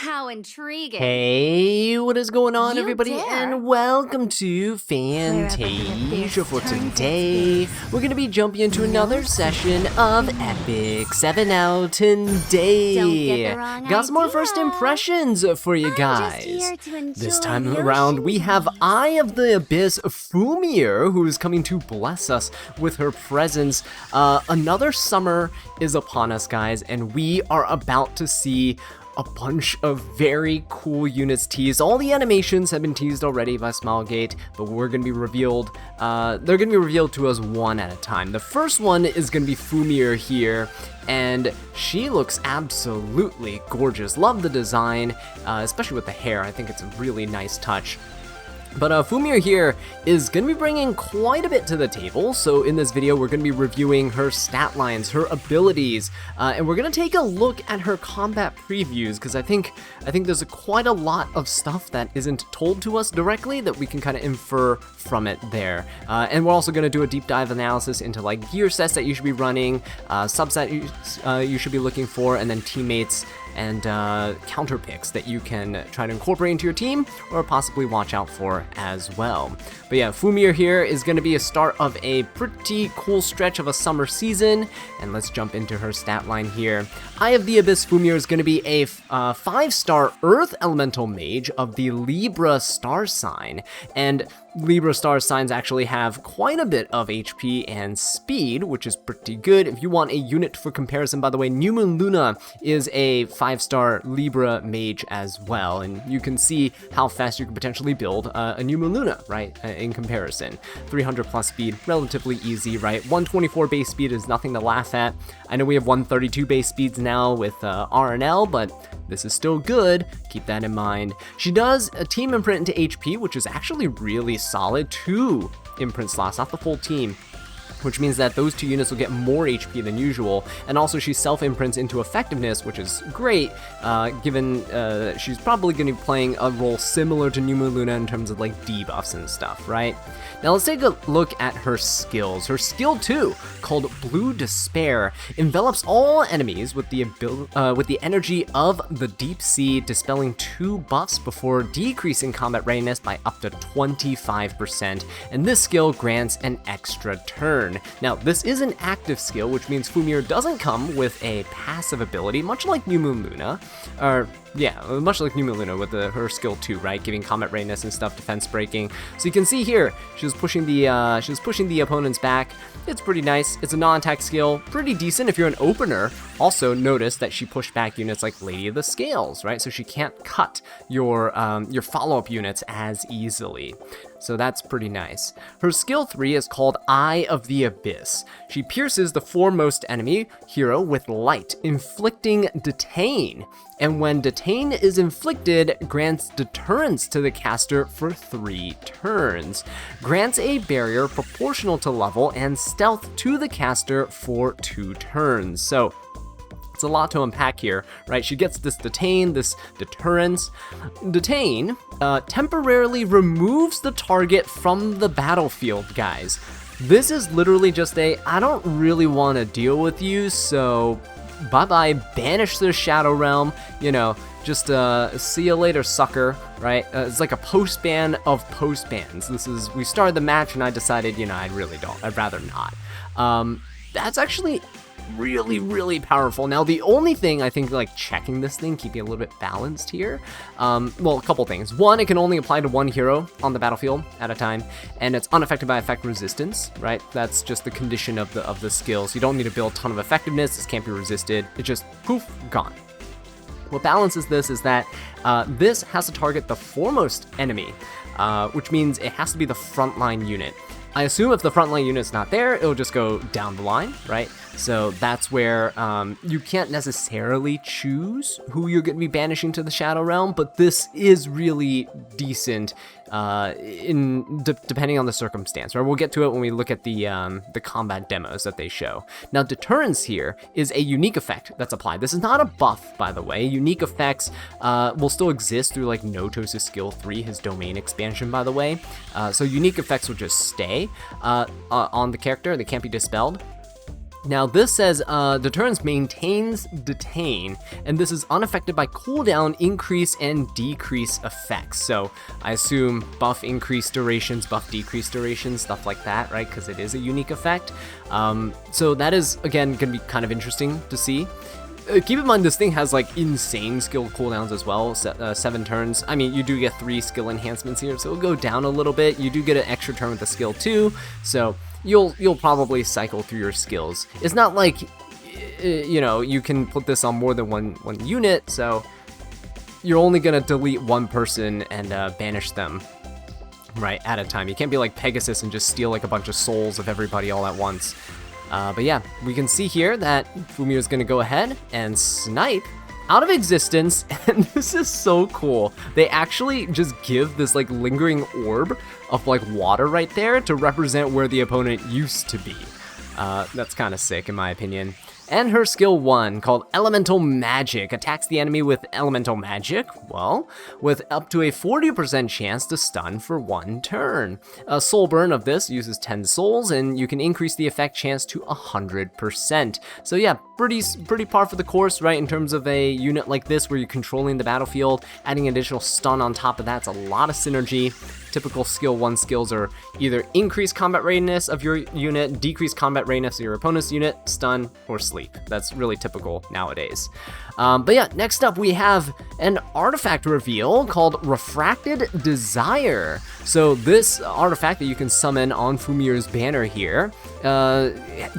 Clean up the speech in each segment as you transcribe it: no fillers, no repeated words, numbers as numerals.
How intriguing. Hey, what is going on, You everybody? dare. And welcome to Fantasia. For today, we're going to be jumping into another session of Epic 7 out today. Don't get the wrong Got some more idea. first impressions for you I'm guys. just here to enjoy This time your around, we have shenanigans. Eye of the Abyss Fumyr, who is coming to bless us with her presence. Another summer is upon us, guys, and we are about to see a bunch of very cool units teased. All the animations have been teased already by Smilegate, but we're going to be revealed, they're going to be revealed to us one at a time. The first one is going to be Fumyr here, and she looks absolutely gorgeous. Love the design, especially with the hair. I think it's a really nice touch. But Fumyr here is going to be bringing quite a bit to the table. So in this video, we're going to be reviewing her stat lines, her abilities, and we're going to take a look at her combat previews, because I think there's quite a lot of stuff that isn't told to us directly that we can kind of infer from it there. And we're also going to do a deep dive analysis into like gear sets that you should be running, subset you should be looking for, and then teammates and counterpicks that you can try to incorporate into your team or possibly watch out for as well. But yeah, Fumyr here is going to be a start of a pretty cool stretch of a summer season, and let's jump into her stat line here. Eye of the Abyss Fumyr is going to be a 5-star Earth Elemental Mage of the Libra star sign, and Libra star signs actually have quite a bit of HP and speed, which is pretty good. If you want a unit for comparison, by the way, New Moon Luna is a 5-star Libra mage as well, and you can see how fast you can potentially build a New Moon Luna, right, in comparison. 300 plus speed, relatively easy, right? 124 base speed is nothing to laugh at. I know we have 132 base speeds now with RNL, but this is still good. Keep that in mind. She does a team imprint into HP, which is actually really solid. 2 imprint slots, not the full team, which means that those 2 units will get more HP than usual. And also she self-imprints into effectiveness, which is great, given she's probably going to be playing a role similar to New Moon Luna in terms of like debuffs and stuff, right? Now let's take a look at her skills. Her skill 2, called Blue Despair, envelops all enemies with the energy of the deep sea, dispelling 2 buffs before decreasing combat readiness by up to 25%. And this skill grants an extra turn. Now, this is an active skill, which means Fumyr doesn't come with a passive ability, much like New Moon Luna, much like New Moon Luna with her skill 2, right, giving combat readiness and stuff, defense breaking. So you can see here, she was pushing the opponents back. It's pretty nice. It's a non-attack skill, pretty decent if you're an opener. Also, notice that she pushed back units like Lady of the Scales, right? So she can't cut your follow-up units as easily. So that's pretty nice. Her skill 3 is called Eye of the Abyss. She pierces the foremost enemy hero with light, inflicting detain. And when detain is inflicted, grants deterrence to the caster for 3 turns. Grants a barrier proportional to level and stealth to the caster for 2 turns. So it's a lot to unpack here, right? She gets this detain, this deterrence. Detain temporarily removes the target from the battlefield, guys. This is literally just I don't really want to deal with you, so bye-bye, banish the Shadow Realm, just see you later, sucker, right? It's like a post-ban of post-bans. We started the match and I decided, I'd rather not. That's actually really, really powerful. Now, the only thing I think, like, checking this thing, keeping it a little bit balanced here, well, a couple things. One, it can only apply to 1 hero on the battlefield at a time, and it's unaffected by effect resistance, right? That's just the condition of the skill, so you don't need to build a ton of effectiveness. This can't be resisted. It just, poof, gone. What balances this is that this has to target the foremost enemy, which means it has to be the frontline unit. I assume if the frontline unit's not there, it'll just go down the line, right? So that's where you can't necessarily choose who you're going to be banishing to the Shadow Realm, but this is really decent depending on the circumstance, right? We'll get to it when we look at the combat demos that they show. Now, deterrence here is a unique effect that's applied. This is not a buff, by the way. Unique effects will still exist through like Notos' skill 3, his domain expansion, by the way. So unique effects will just stay on the character. They can't be dispelled. Now this says deterrence maintains detain, and this is unaffected by cooldown, increase, and decrease effects. So I assume buff increase durations, buff decrease durations, stuff like that, right? Because it is a unique effect. So that is, again, going to be kind of interesting to see. Keep in mind this thing has like insane skill cooldowns as well, 7 turns. I mean, you do get 3 skill enhancements here, so it'll go down a little bit. You do get an extra turn with the skill too, so you'll probably cycle through your skills. It's not like, you know, you can put this on more than one unit, so you're only gonna delete one person and banish them right at a time. You can't be like Pegasus and just steal like a bunch of souls of everybody all at once. But yeah, we can see here that Fumyr is going to go ahead and snipe out of existence, and this is so cool. They actually just give this like lingering orb of like water right there to represent where the opponent used to be. That's kind of sick in my opinion. And her skill 1, called Elemental Magic, attacks the enemy with Elemental Magic, well, with up to a 40% chance to stun for 1 turn. A soul burn of this uses 10 souls, and you can increase the effect chance to 100%. So yeah, pretty par for the course, right, in terms of a unit like this where you're controlling the battlefield. Adding additional stun on top of that's a lot of synergy. Typical skill 1 skills are either increase combat readiness of your unit, decrease combat readiness of your opponent's unit, stun, or sleep. That's really typical nowadays. But yeah, next up we have an artifact reveal called Refracted Desire. So this artifact that you can summon on Fumyr's banner here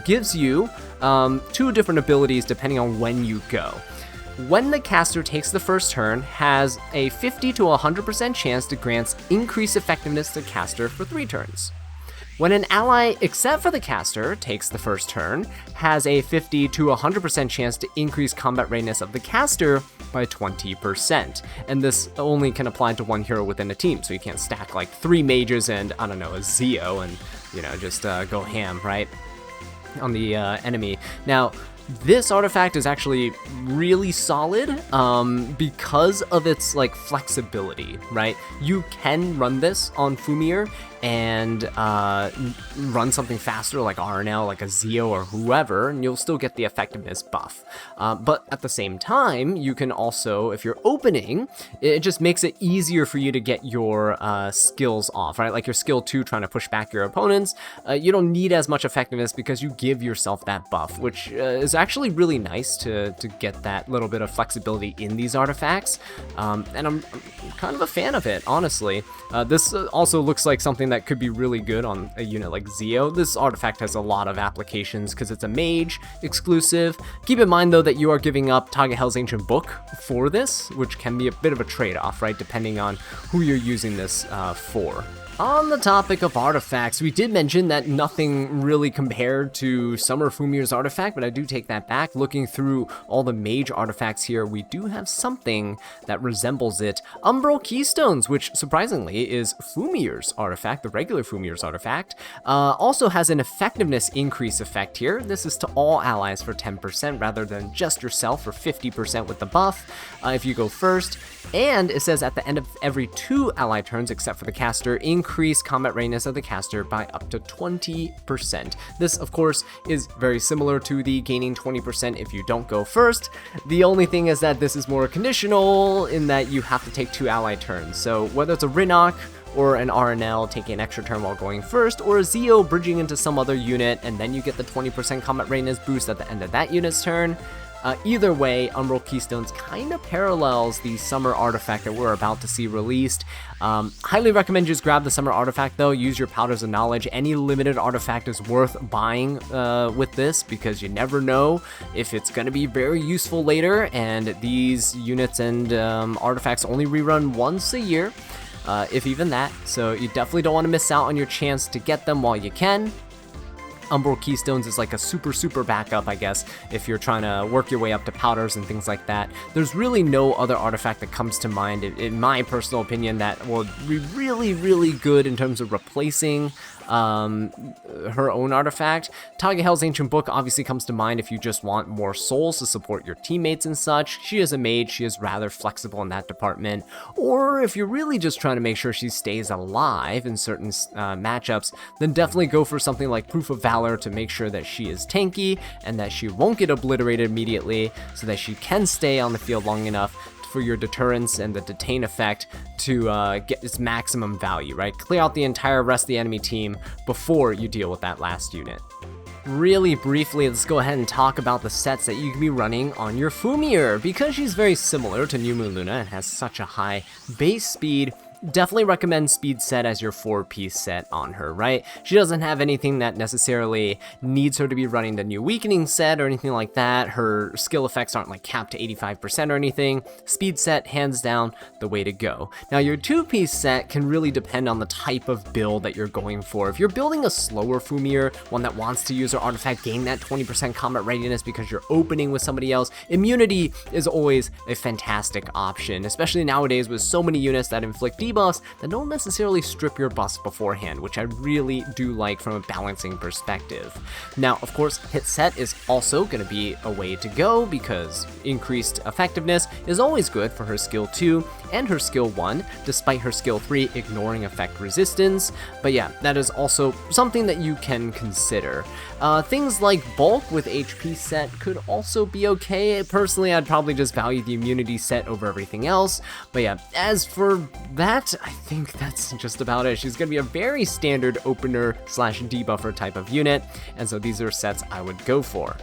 gives you 2 different abilities depending on when you go. When the caster takes the first turn, has a 50 to 100% chance to grant increased effectiveness to caster for 3 turns. When an ally, except for the caster, takes the first turn, has a 50 to 100% chance to increase combat readiness of the caster by 20%. And this only can apply to 1 hero within a team, so you can't stack like 3 mages and, I don't know, a Zeo and, you know, just go ham, right, on the enemy. Now, this artifact is actually really solid because of its like flexibility, right? You can run this on Fumyr and run something faster like RNL, like a Zeo or whoever, and you'll still get the effectiveness buff. But at the same time, you can also, if you're opening, it just makes it easier for you to get your skills off, right? Like your skill 2 trying to push back your opponents, you don't need as much effectiveness because you give yourself that buff, which is actually really nice to get that little bit of flexibility in these artifacts. And I'm kind of a fan of it, honestly. This also looks like something that could be really good on a unit like Zeo. This artifact has a lot of applications because it's a mage exclusive. Keep in mind though that you are giving up Tagahel's Ancient Book for this, which can be a bit of a trade-off, right, depending on who you're using this for. On the topic of artifacts, we did mention that nothing really compared to Summer Fumyr's artifact, but I do take that back. Looking through all the mage artifacts here, we do have something that resembles it. Umbral Keystones, which surprisingly is Fumyr's artifact, the regular Fumyr's artifact, also has an effectiveness increase effect here. This is to all allies for 10% rather than just yourself for 50% with the buff if you go first. And it says at the end of every 2 ally turns, except for the caster, increase combat readiness of the caster by up to 20%. This, of course, is very similar to the gaining 20% if you don't go first. The only thing is that this is more conditional in that you have to take 2 ally turns. So whether it's a Rinnock or an RNL taking an extra turn while going first, or a Zeo bridging into some other unit, and then you get the 20% combat readiness boost at the end of that unit's turn. Either way, Umbral Keystones kind of parallels the Summer Artifact that we're about to see released. Highly recommend just grab the Summer Artifact though, use your Powders of Knowledge. Any limited artifact is worth buying with this because you never know if it's going to be very useful later, and these units and artifacts only rerun once a year, if even that, so you definitely don't want to miss out on your chance to get them while you can. Umbral Keystones is like a super backup, I guess, if you're trying to work your way up to powders and things like that. There's really no other artifact that comes to mind, in my personal opinion, that will be really good in terms of replacing her own artifact. Tagehel's Ancient Book obviously comes to mind if you just want more souls to support your teammates and such. She is a mage, she is rather flexible in that department. Or if you're really just trying to make sure she stays alive in certain matchups, then definitely go for something like Proof of Valor to make sure that she is tanky and that she won't get obliterated immediately, so that she can stay on the field long enough for your deterrence and the detain effect to get its maximum value, right? Clear out the entire rest of the enemy team before you deal with that last unit. Really briefly, let's go ahead and talk about the sets that you can be running on your Fumyr. Because she's very similar to New Moon Luna and has such a high base speed, definitely recommend speed set as your 4-piece set on her, right? She doesn't have anything that necessarily needs her to be running the new weakening set or anything like that. Her skill effects aren't like capped to 85% or anything. Speed set, hands down, the way to go. Now your 2-piece set can really depend on the type of build that you're going for. If you're building a slower Fumyr, one that wants to use her artifact, gain that 20% combat readiness because you're opening with somebody else, immunity is always a fantastic option, especially nowadays with so many units that inflict debuffs that don't necessarily strip your buffs beforehand, which I really do like from a balancing perspective. Now, of course, hit set is also going to be a way to go because increased effectiveness is always good for her skill 2 and her skill 1, despite her skill 3 ignoring effect resistance. But yeah, that is also something that you can consider. Things like bulk with HP set could also be okay. Personally, I'd probably just value the immunity set over everything else. But yeah, as for that, I think that's just about it. She's going to be a very standard opener / debuffer type of unit, and so these are sets I would go for.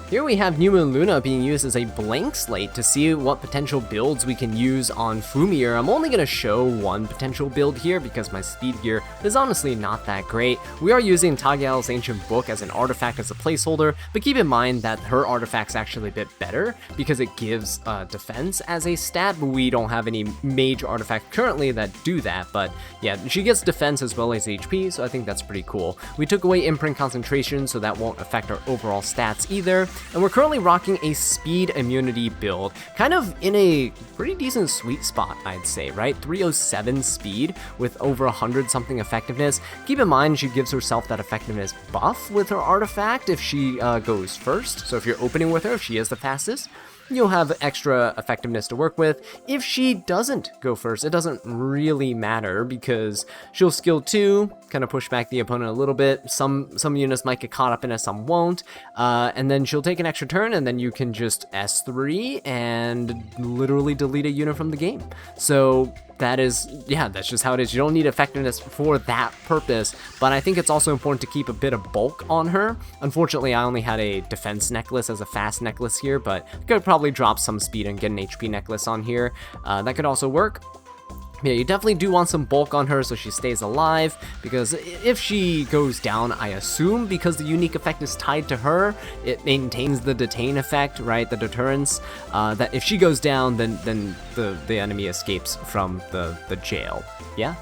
Here we have New Moon Luna being used as a blank slate to see what potential builds we can use on Fumyr. I'm only going to show one potential build here because my speed gear is honestly not that great. We are using Tagehel's Ancient Book as an artifact as a placeholder, but keep in mind that her artifact's actually a bit better because it gives defense as a stat, but we don't have any mage artifact currently that do that. But yeah, she gets defense as well as HP, so I think that's pretty cool. We took away imprint concentration, so that won't affect our overall stats either. And we're currently rocking a speed immunity build, kind of in a pretty decent sweet spot, I'd say, right? 307 speed with over 100 something effectiveness. Keep in mind, she gives herself that effectiveness buff with her artifact if she goes first. So if you're opening with her, if she is the fastest, you'll have extra effectiveness to work with. If she doesn't go first, it doesn't really matter because she'll skill 2, kind of push back the opponent a little bit. Some units might get caught up in it, some won't. And then she'll take an extra turn, and then you can just S3 and literally delete a unit from the game. So that is, yeah, that's just how it is. You don't need effectiveness for that purpose, but I think it's also important to keep a bit of bulk on her. Unfortunately, I only had a defense necklace as a fast necklace here, but I could probably drop some speed and get an HP necklace on here. That could also work. Yeah, you definitely do want some bulk on her so she stays alive, because if she goes down, I assume because the unique effect is tied to her, it maintains the detain effect, right, the deterrence, that if she goes down, then the enemy escapes from the jail, yeah?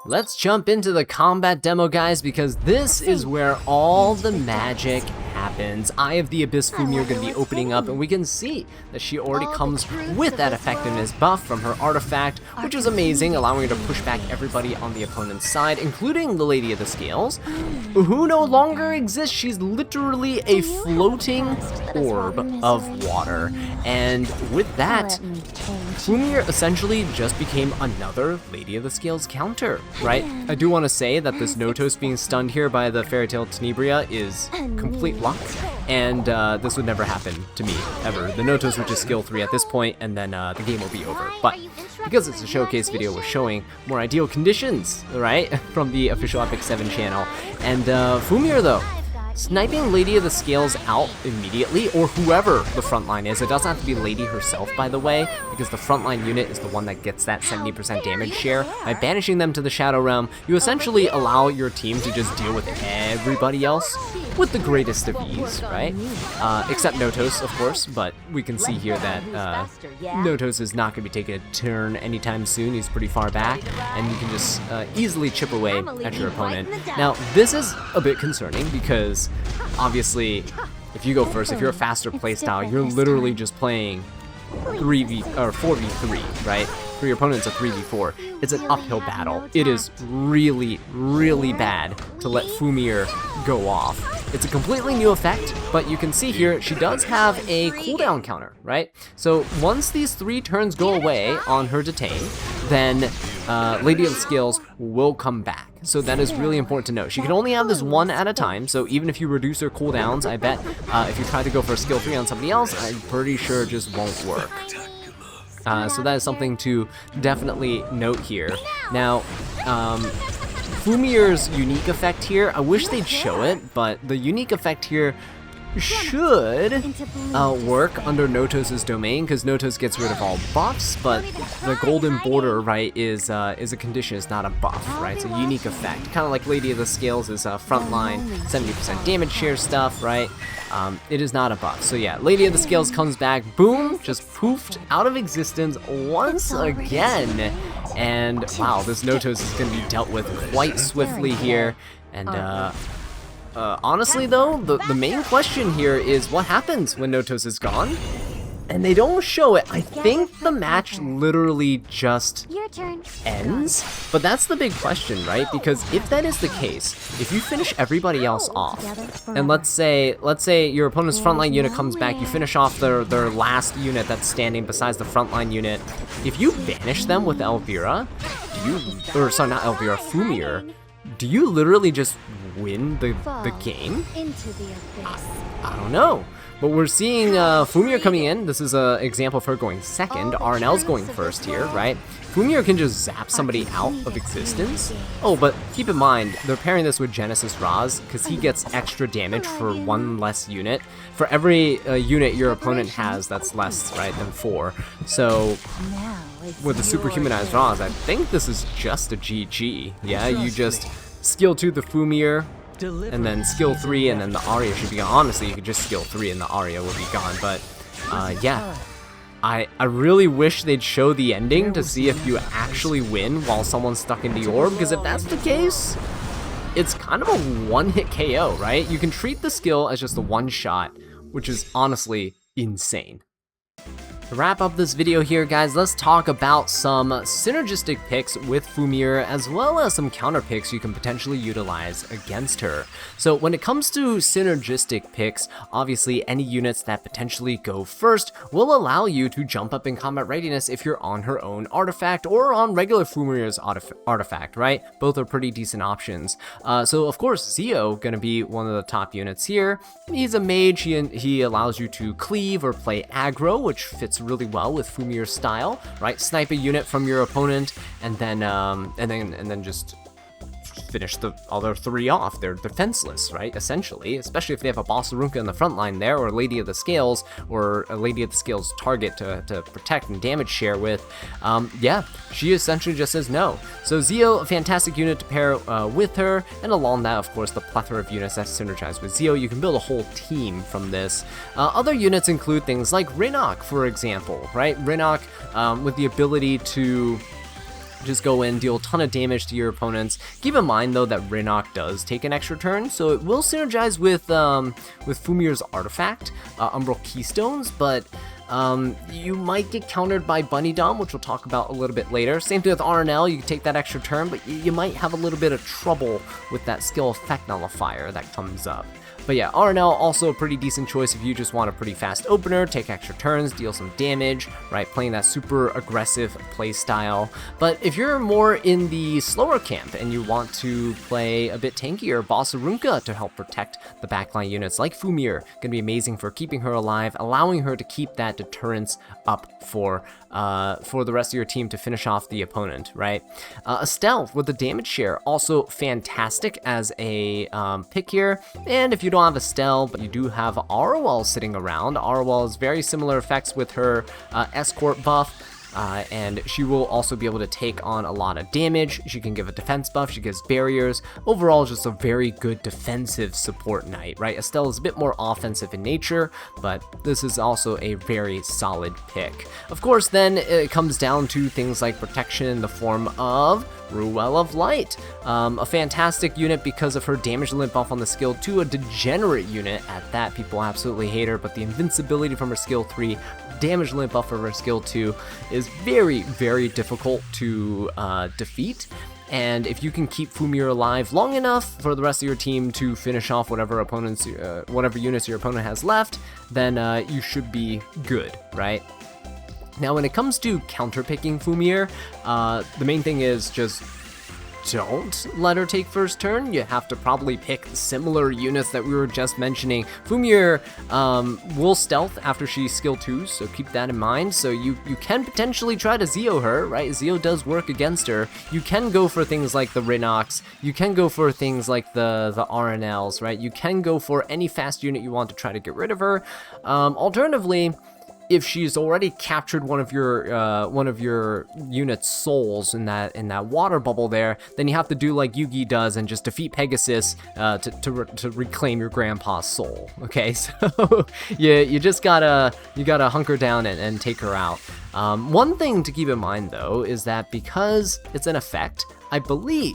Let's jump into the combat demo, guys, because this is where all the magic happens. Eye of the Abyss Fumyr going to be opening up, and we can see that she already comes with that effectiveness buff from her artifact, which is amazing, allowing her to push back everybody on the opponent's side, including the Lady of the Scales, who no longer exists. She's literally a floating orb of water, and with that, Fumyr essentially just became another Lady of the Scales counter, right? I do want to say that this Notos being stunned here by the Fairy Tale Tenebria is complete luck, and this would never happen to me, ever. The Notos would just skill 3 at this point, and then the game will be over. But because it's a showcase video, we're showing more ideal conditions, right, from the official Epic 7 channel. And Fumyr, though, sniping Lady of the Scales out immediately, or whoever the frontline is. It doesn't have to be Lady herself, by the way, because the frontline unit is the one that gets that 70% damage share. By banishing them to the Shadow Realm, you essentially allow your team to just deal with everybody else with the greatest of ease, right? Except Notos, of course, but we can see here that Notos is not going to be taking a turn anytime soon. He's pretty far back, and you can just easily chip away at your opponent. Now, this is a bit concerning because obviously, if you go first, if you're a faster playstyle, you're literally just playing 3v or 4v3, right? For your opponent, it's a 3v4. It's an uphill battle. It is really, really bad to let Fumyr go off. It's a completely new effect, but you can see here she does have a cooldown counter, right? So once these 3 turns go away on her detain, then Lady of the Scales will come back. So that is really important to note. She can only have this 1 at a time, so even if you reduce her cooldowns, I bet if you try to go for a skill 3 on somebody else, I'm pretty sure it just won't work. So that is something to definitely note here. Now, Fumyr's unique effect here, I wish they'd show it, but the unique effect here should work under Notos' domain, because Notos gets rid of all buffs, but the golden border, right, is a condition, it's not a buff, right? It's a unique effect. Kind of like Lady of the Scales is a frontline 70% damage share stuff, right? It is not a buff. So yeah, Lady of the Scales comes back, boom, just poofed out of existence once again. And wow, this Notos is going to be dealt with quite swiftly here. And honestly though, the main question here is what happens when Notos is gone? And they don't show it. I think the match literally just ends. But that's the big question, right? Because if that is the case, if you finish everybody else off, and let's say your opponent's frontline unit comes back, you finish off their last unit that's standing besides the frontline unit, if you banish them with Elvira, Fumyr, do you literally just win the game? I don't know. But we're seeing Fumyr coming in. This is an example of her going second. RNL's going first here, right? Fumyr can just zap somebody out of existence. Oh, but keep in mind, they're pairing this with Genesis Raz, because he gets extra damage for 1 less unit. For every unit your opponent has that's less, right, than 4. So, with the superhumanized Raz, I think this is just a GG. Yeah, you just skill 2 the Fumyr, and then skill 3, and then the Arya should be gone. Honestly, you could just skill 3 and the Arya will be gone, but yeah. I really wish they'd show the ending to see if you actually win while someone's stuck in the orb, because if that's the case, it's kind of a one-hit KO, right? You can treat the skill as just a one-shot, which is honestly insane. To wrap up this video here, guys, let's talk about some synergistic picks with Fumyr, as well as some counter picks you can potentially utilize against her. So when it comes to synergistic picks, obviously any units that potentially go first will allow you to jump up in combat readiness if you're on her own artifact or on regular Fumyr's artifact, right? Both are pretty decent options. So of course, Zio gonna be one of the top units here. He's a mage, he allows you to cleave or play aggro, which fits really well with Fumyr's style, right? Snipe a unit from your opponent, and then just finish the other 3 off. They're defenseless, right? Essentially, especially if they have a Boss Arunca in the front line there, or Lady of the Scales, or a Lady of the Scales target to protect and damage share with. Yeah, she essentially just says no. So Zio, a fantastic unit to pair with her, and along that, of course, the plethora of units that synergize with Zio. You can build a whole team from this. Other units include things like Rinok, for example, right? Rinok with the ability to just go in, deal a ton of damage to your opponents. Keep in mind though that Rinok does take an extra turn, so it will synergize with Fumyr's artifact, Umbral Keystones, but you might get countered by Bunny Dom, which we'll talk about a little bit later. Same thing with RNL, you can take that extra turn, but you might have a little bit of trouble with that skill effect nullifier that comes up. But yeah, RNL also a pretty decent choice if you just want a pretty fast opener, take extra turns, deal some damage, right? Playing that super aggressive play style. But if you're more in the slower camp and you want to play a bit tankier, Boss Arunca to help protect the backline units like Fumyr, gonna be amazing for keeping her alive, allowing her to keep that deterrence up for the rest of your team to finish off the opponent, right? Estelle with the damage share, also fantastic as a pick here. And if you don't have Estelle, but you do have Arwell sitting around, Arwell has very similar effects with her escort buff. And she will also be able to take on a lot of damage. She can give a defense buff, she gives barriers. Overall, just a very good defensive support knight, right? Estelle is a bit more offensive in nature, but this is also a very solid pick. Of course, then it comes down to things like protection in the form of Ruel of Light, a fantastic unit because of her damage limit buff on the skill 2, a degenerate unit at that. People absolutely hate her, but the invincibility from her skill 3 damage limit buffer of her skill 2 is very, very difficult to defeat. And if you can keep Fumyr alive long enough for the rest of your team to finish off whatever units your opponent has left, then you should be good, right? Now, when it comes to counterpicking Fumyr, the main thing is just don't let her take first turn. You have to probably pick similar units that we were just mentioning. Fumyr will stealth after she skill 2, so keep that in mind. So you can potentially try to Zeo her, right? Zeo does work against her. You can go for things like the Rinox. You can go for things like the RNLs, right? You can go for any fast unit you want to try to get rid of her. Alternatively, if she's already captured one of your unit's souls in that water bubble there, then you have to do like Yugi does and just defeat Pegasus to reclaim your grandpa's soul. Okay, so you just gotta hunker down and take her out. One thing to keep in mind though is that because it's an effect, I believe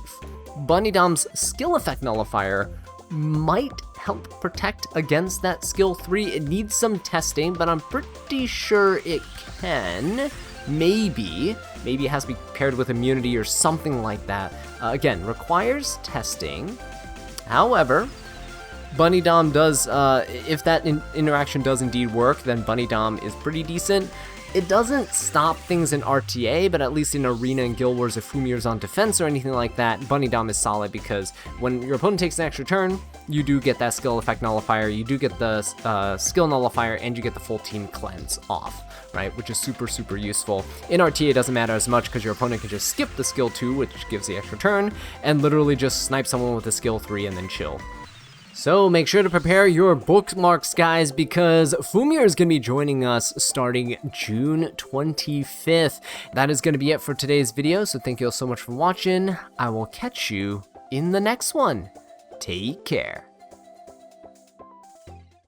Bunny Dom's skill effect nullifier might help protect against that skill 3. It needs some testing, but I'm pretty sure it can. Maybe it has to be paired with immunity or something like that. Again, requires testing. However, Bunny Dom does, if that interaction does indeed work, then Bunny Dom is pretty decent. It doesn't stop things in RTA, but at least in Arena and Guild Wars, if Fumyr's on defense or anything like that, Bunny Dom is solid because when your opponent takes an extra turn, you do get that skill effect nullifier, you do get the skill nullifier, and you get the full team cleanse off, right? Which is super, super useful. In RTA, it doesn't matter as much because your opponent can just skip the skill 2, which gives the extra turn, and literally just snipe someone with a skill 3 and then chill. So make sure to prepare your bookmarks, guys, because Fumyr is going to be joining us starting June 25th. That is going to be it for today's video, so thank you all so much for watching. I will catch you in the next one. Take care.